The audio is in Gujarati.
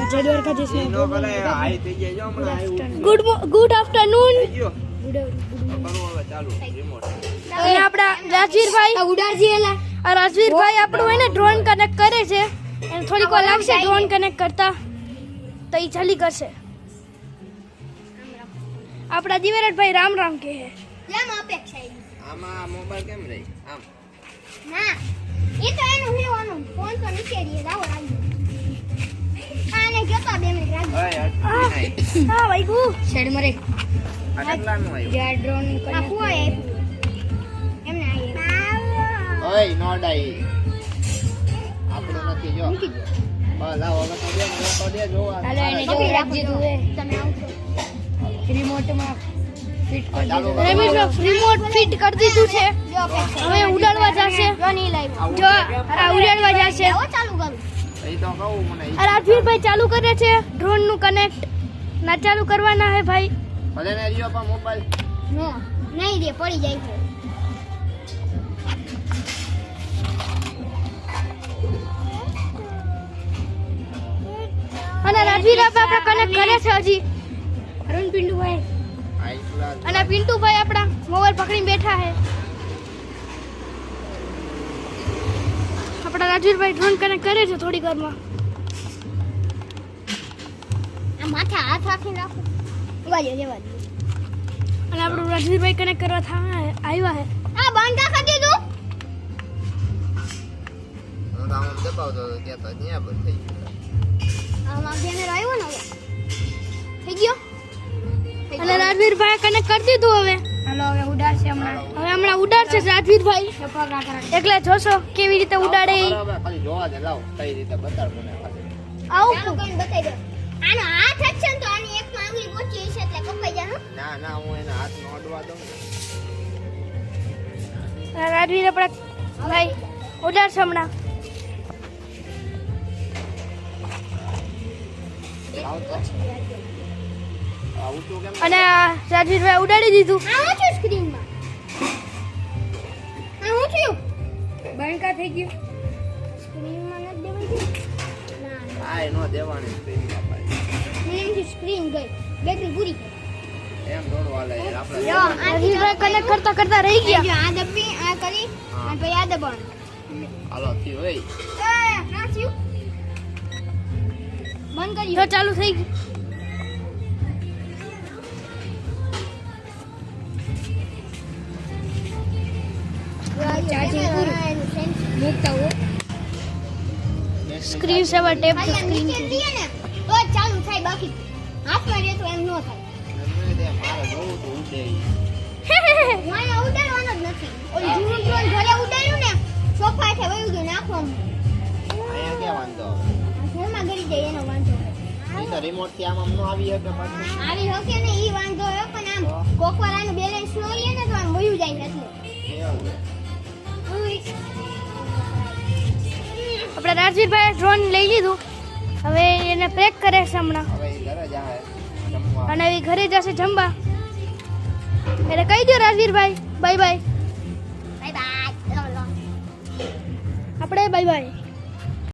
જય દ્વારકાધીશ ને નો ભલે હાઈ થઈ જાય જો હમણાં ગુડ આફ્ટરનૂન ગયો બરોબર ચાલુ રિમોટ અને આપડા રાજવીરભાઈ ઉડાડજી એલા આ રાજવીરભાઈ આપણું એને ડ્રોન કનેક્ટ કરે છે એને થોડીક વાર લાગશે ડ્રોન કનેક્ટ કરતા તો ઈ ચાલી કરશે આપડા દિવેરભાઈ રામ રામ કહે છે કેમ અપેક્ષા આમાં મોબાઈલ કેમ રહી આમ ના એ તો એનું હેવાનું ફોન તો નીચે રહી લાવો રાખજો આને કેતા 2 મિનિટ રાખજો ઓય અટકી હા ભાઈ ગુ છેડ મરે આ કેટલાનું આવ્યું યા ડ્રોન આ કોઈ એમને આવી ઓય નો ડાઈ આપણો નથી જો બસ લાવો હવે તો દે જોવા હાલો એને જો રાખજે તું તમે આવશો રિમોટમાં ફિટ કરી ચાલુ દીધું રમેશનો રિમોટ ફિટ કરી દીધું છે જો અપેક્ષા હવે ઉડાડવા જશે જો નહીં લાવ્યો જો આ ઉડાડવા જશે આવો ચાલુ કરું એ તો કહું મને આ રાજવીરભાઈ ચાલુ કરે છે ડ્રોન નું કનેક્ટ ના ચાલુ કરવાના હે ભાઈ ભલે ને રહ્યો પણ મોબાઈલ નો નહીં રે પડી જાય છે અને રાજવીર આપણા કનેક્ટ કરે છે હજી અરુણ પિન્ટુભાઈ આઈ ક્લાસ અને પિન્ટુભાઈ આપણા મોબાઈલ પકડીને બેઠા છે આપણા રાજવીરભાઈ ડ્રોન કનેક્ટ કરે છે થોડી વારમાં આ માથે હાથ રાખીને રાખો વાજો જેવા અને આપણું રાજવીરભાઈ કનેક્ટ કરવા આવ્યા છે આ બંધ કરી દીધું હું તો આમ દબાવતો હતો ત્યાં તો ત્યાં બંધ થઈ ગયું આમાં કેમેરો આવ્યો ને હવે થઈ ગયો અને રાજવીરભાઈ કનેક્ટ કરી દીધું હવે હાલો હવે ઉડાડશે હમણાં હમણાં ઉડાડશે રાજવીરભાઈ એટલે જોશો કેવી રીતે ઉડાડે ઈ. બરાબર ખાલી જોવા દે લાવ કઈ રીતે બતાડ મને ખાલી આવું ચાલુ કરીને બતાવી દો આનો હાથ જ છે ને તો આની એક આંગળી પહોંચી છે એટલે કપાઈ જાનો ના ના હું એના હાથમાં અડવા દઉં ને અને રાજવીર આપણા ભાઈ ઉડાડશે હમણાં લાવ તો આવું તો કેમ અને આ રાજવીરભાઈ ઉડાડી દીધું આ હું છું સ્ક્રીનમાં આ હું છું બંકા થઈ ગયું સ્ક્રીનમાં નથી દેવાય ના આ નો દેવાની સ્ક્રીનમાં પાડી એમથી સ્ક્રીન ગઈ બેટરી પૂરી એમ થોડું હાલે યાર આપણે જો રાજવીરભાઈ કનેક્ટ કરતા કરતા રહી ગયા જો આ દબી આ કરી અને પછી આ દબાણ હાલો થયું હોય આ થયું બંધ કરી તો ચાલુ થઈ ગયું ચાર્જિંગ પૂરું મૂકતા હો સ્ક્રીન સેવર ટેપ ખાલી આમ સ્ક્રીન નીચે દઈએ ને તો જ ચાલુ થાય બાકી હાથમાં રહે તો એમ ન થાય મારે જોવું તો ઉડે હું અહીંયા ઉડાડવાનો જ નથી ઓલું જૂનું ડ્રોન ઘરે ઉડાડ્યું ને સોફાથી વયું ગયું નાખવાનું અહીંયા ક્યાં વાંધો ઘરમાં ગરી જાય એનો વાંધો ઈ તો રિમોટ થી આમ ન આવી શકે પાછું આવી શકે ને ઈ વાંધો હોય પણ આમ કોકવાર આનું બેલેન્સ ન હોય ને તો આમ વયું જાય એટલે એવું આપણે રાજવીરભાઈ ડ્રોન લઈ લીધું હવે એને પેક કરે છે હમણાં હવે ઈ ઘરે જાય જમવા અને હવે ઘરે જશે જમવા એટલે કહી દો રાજવીરભાઈ બાય બાય બાય બાય આપણે બાય બાય